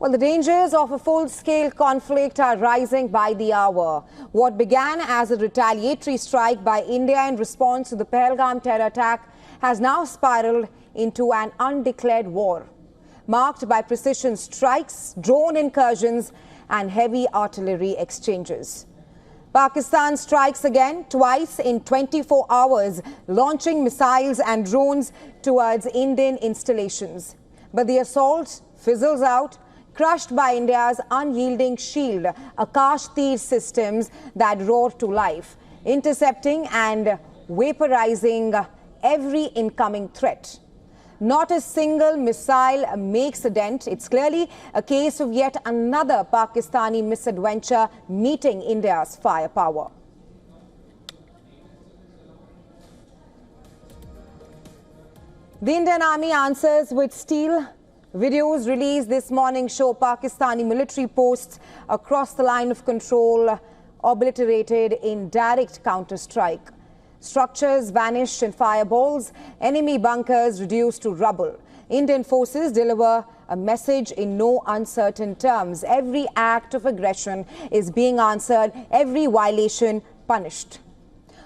Well, the dangers of a full-scale conflict are rising by the hour. What began as a retaliatory strike by India in response to the Pahalgam terror attack has now spiraled into an undeclared war, marked by precision strikes, drone incursions and heavy artillery exchanges. Pakistan strikes again twice in 24 hours, launching missiles and drones towards Indian installations. But the assault fizzles out, crushed by India's unyielding shield, Akash Tir systems that roar to life, intercepting and vaporizing every incoming threat. Not a single missile makes a dent. It's clearly a case of yet another Pakistani misadventure meeting India's firepower. The Indian Army answers with steel. Videos released this morning show Pakistani military posts across the line of control obliterated in direct counter-strike. Structures vanished in fireballs, enemy bunkers reduced to rubble. Indian forces deliver a message in no uncertain terms. Every act of aggression is being answered, every violation punished.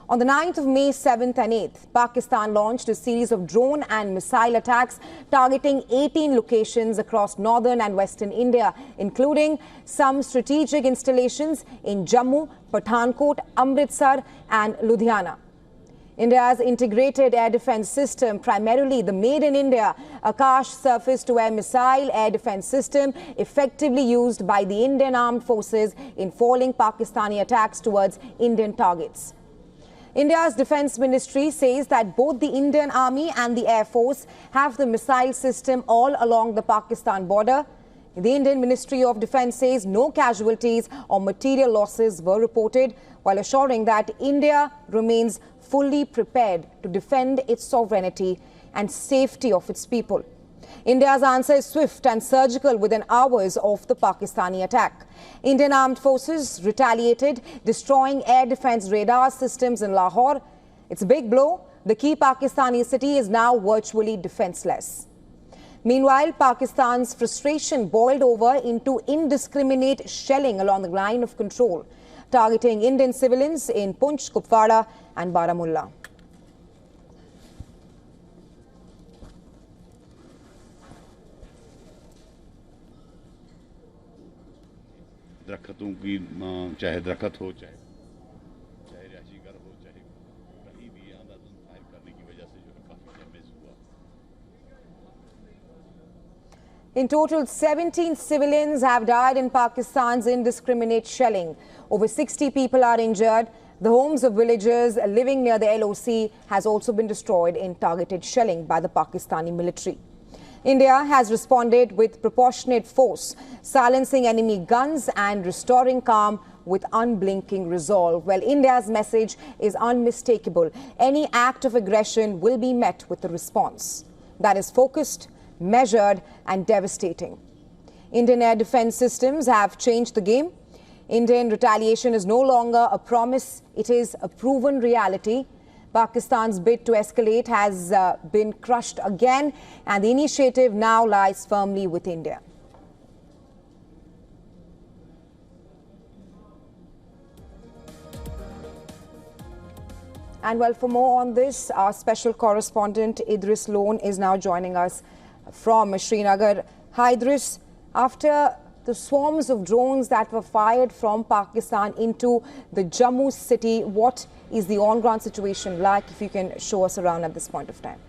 On the 9th of May 7th and 8th, Pakistan launched a series of drone and missile attacks targeting 18 locations across northern and western India, including some strategic installations in Jammu, Pathankot, Amritsar and Ludhiana. India's integrated air defense system, primarily the Made in India Akash surface-to-air missile air defense system, effectively used by the Indian armed forces in foiling Pakistani attacks towards Indian targets. India's Defence Ministry says that both the Indian Army and the Air Force have the missile system all along the Pakistan border. The Indian Ministry of Defence says no casualties or material losses were reported, while assuring that India remains fully prepared to defend its sovereignty and safety of its people. India's answer is swift and surgical within hours of the Pakistani attack. Indian armed forces retaliated, destroying air defense radar systems in Lahore. It's a big blow. The key Pakistani city is now virtually defenseless. Meanwhile, Pakistan's frustration boiled over into indiscriminate shelling along the line of control, targeting Indian civilians in Punch, Kupwara and Baramulla. दरख्तों की चाहे दरख्त हो चाहे रिहायशी घर हो चाहे कहीं भी अंदाज़न फायर करने की वजह से जो है काफ़ी डैमेज हुआ. In total, 17 civilians have died in Pakistan's indiscriminate shelling. Over 60 people are injured. The homes of villagers living near the LOC has also been destroyed in targeted shelling by the Pakistani military. India has responded with proportionate force, silencing enemy guns and restoring calm with unblinking resolve. Well, India's message is unmistakable. Any act of aggression will be met with a response that is focused, measured and devastating. Indian air defense systems have changed the game. Indian retaliation is no longer a promise, it is a proven reality. Pakistan's bid to escalate has been crushed again, and the initiative now lies firmly with India. And well, for more on this, our special correspondent Idris Lone is now joining us from Srinagar. Hi Idris, after the swarms of drones that were fired from Pakistan into the Jammu city, what is the on-ground situation like, if you can show us around at this point of time?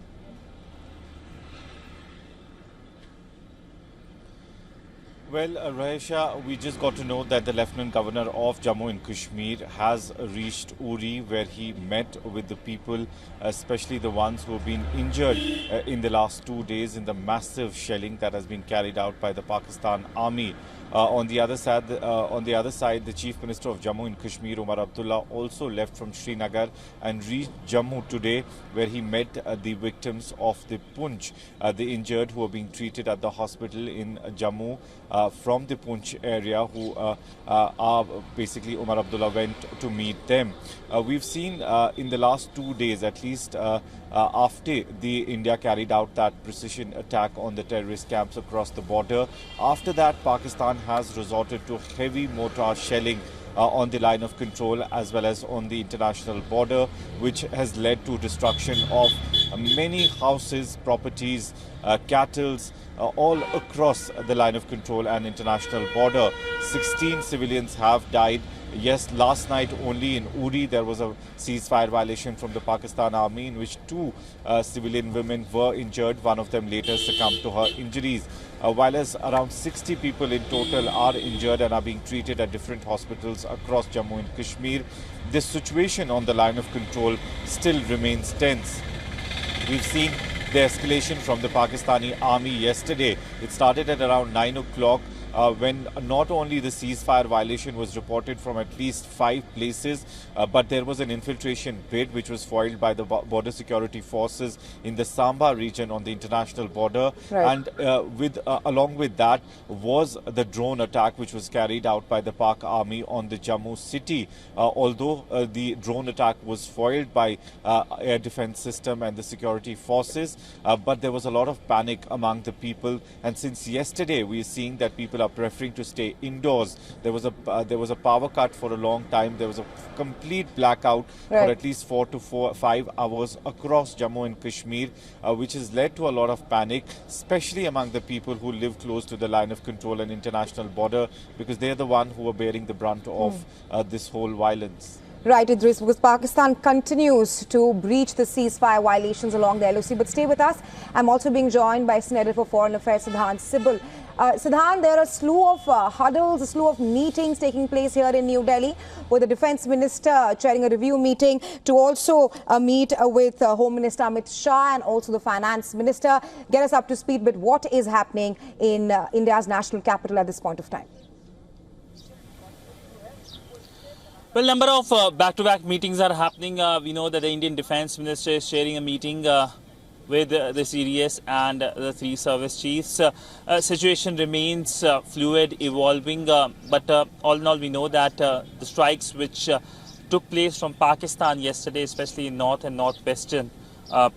Well, Raisha, we just got to know that the Lieutenant Governor of Jammu and Kashmir has reached Uri, where he met with the people, especially the ones who have been injured in the last 2 days in the massive shelling that has been carried out by the Pakistan Army On the other side, the Chief Minister of Jammu and Kashmir, Umar Abdullah, also left from Srinagar and reached Jammu today, where he met the victims of the Poonch, the injured who are being treated at the hospital in Jammu from the Poonch area, who are basically Umar Abdullah went to meet them. We've seen in the last 2 days, at least after the India carried out that precision attack on the terrorist camps across the border, after that Pakistan has resorted to heavy mortar shelling on the line of control as well as on the international border, which has led to destruction of many houses, properties, cattle, all across the line of control and international border. 16 civilians have died. Yes, last night only in Uri there was a ceasefire violation from the Pakistan army in which 2 civilian women were injured. One of them later succumbed to her injuries. While as around 60 people in total are injured and are being treated at different hospitals across Jammu and Kashmir, this situation on the line of control still remains tense. We've seen the escalation from the Pakistani army yesterday. It started at around 9 o'clock. When not only the ceasefire violation was reported from at least 5 places, but there was an infiltration bid which was foiled by the border security forces in the Samba region on the international border. Right. And along with that was the drone attack which was carried out by the Pak army on the Jammu city. Although the drone attack was foiled by air defense system and the security forces, but there was a lot of panic among the people. And since yesterday, we are seeing that people are preferring to stay indoors. There was a power cut for a long time. There was a complete blackout for at least 4 to 5 hours across Jammu and Kashmir, which has led to a lot of panic, especially among the people who live close to the line of control and international border, because they're the one who are bearing the brunt of this whole violence. Right, Idris, because Pakistan continues to breach the ceasefire violations along the LOC. But stay with us. I'm also being joined by Senator for Foreign Affairs, Siddhant Sibal. Siddhant, there are a slew of huddles, a slew of meetings taking place here in New Delhi, with the Defence Minister chairing a review meeting to also meet with Home Minister Amit Shah and also the Finance Minister. Get us up to speed with what is happening in India's national capital at this point of time. Well, number of back-to-back meetings are happening. We know that the Indian Defence Minister is sharing a meeting with the CDS and the 3 service chiefs. Situation remains fluid, evolving, but all in all, we know that the strikes which took place from Pakistan yesterday, especially in north and northwestern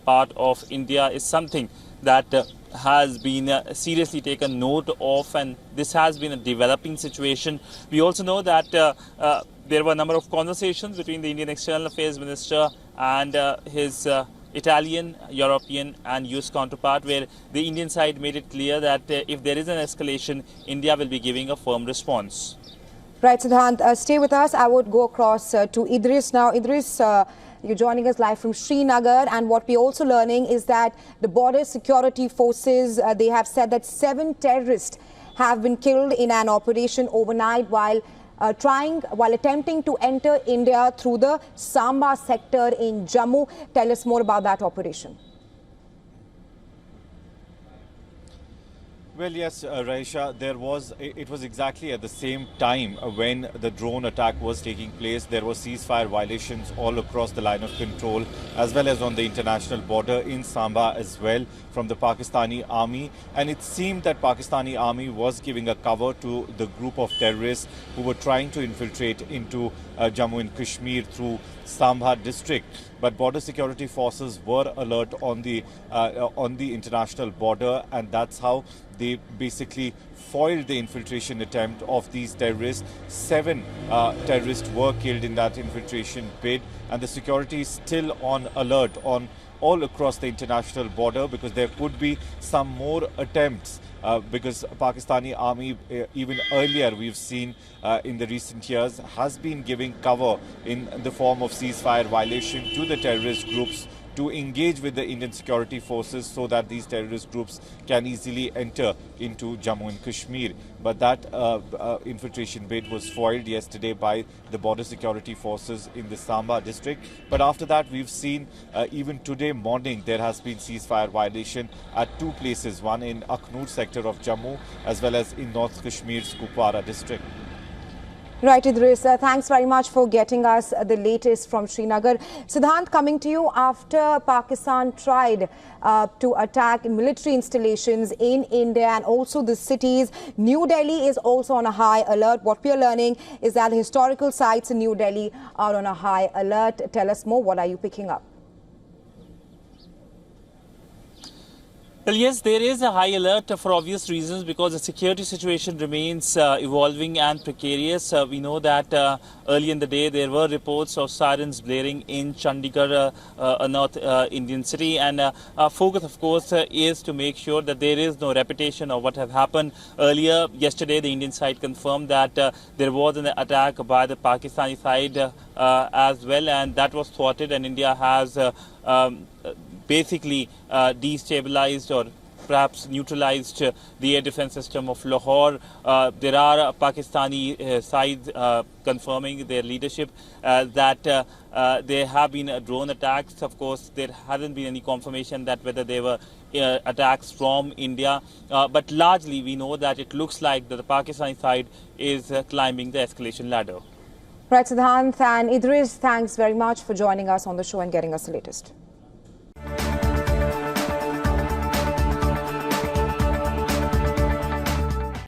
part of India, is something that has been seriously taken note of, and this has been a developing situation. We also know that there were a number of conversations between the Indian External Affairs Minister and his Italian, European and US counterpart, where the Indian side made it clear that if there is an escalation, India will be giving a firm response. Right, Siddhant, stay with us. I would go across to Idris now. Idris, you're joining us live from Srinagar, and what we're also learning is that the border security forces, they have said that 7 terrorists have been killed in an operation overnight while attempting to enter India through the Samba sector in Jammu. Tell us more about that operation. Well, yes, Raisha, it was exactly at the same time when the drone attack was taking place. There were ceasefire violations all across the line of control, as well as on the international border in Samba as well, from the Pakistani army. And it seemed that Pakistani army was giving a cover to the group of terrorists who were trying to infiltrate into Jammu and Kashmir through Samba district. But border security forces were alert on the international border, and that's how they basically foiled the infiltration attempt of these terrorists. 7 terrorists were killed in that infiltration bid, and the security is still on alert on all across the international border, because there could be some more attempts. Because Pakistani army, even earlier we've seen in the recent years, has been giving cover in the form of ceasefire violation to the terrorist groups to engage with the Indian security forces so that these terrorist groups can easily enter into Jammu and Kashmir. But that infiltration bid was foiled yesterday by the border security forces in the Samba district. But after that, we've seen even today morning there has been ceasefire violation at two places, one in Akhnoor sector of Jammu as well as in North Kashmir's Kupwara district. Right, Idris. Thanks very much for getting us the latest from Srinagar. Siddhant, coming to you, after Pakistan tried to attack military installations in India and also the cities, New Delhi is also on a high alert. What we are learning is that the historical sites in New Delhi are on a high alert. Tell us more. What are you picking up? Well, yes, there is a high alert for obvious reasons because the security situation remains evolving and precarious. We know that early in the day there were reports of sirens blaring in Chandigarh, a North Indian city, and our focus, of course, is to make sure that there is no repetition of what have happened earlier. Yesterday, the Indian side confirmed that there was an attack by the Pakistani side as well, and that was thwarted, and India has basically destabilized or perhaps neutralized the air defense system of Lahore. There are Pakistani sides confirming their leadership that there have been drone attacks. Of course, there hasn't been any confirmation that whether they were attacks from India. But largely, we know that it looks like that the Pakistani side is climbing the escalation ladder. Right, Siddhant and Idris, thanks very much for joining us on the show and getting us the latest.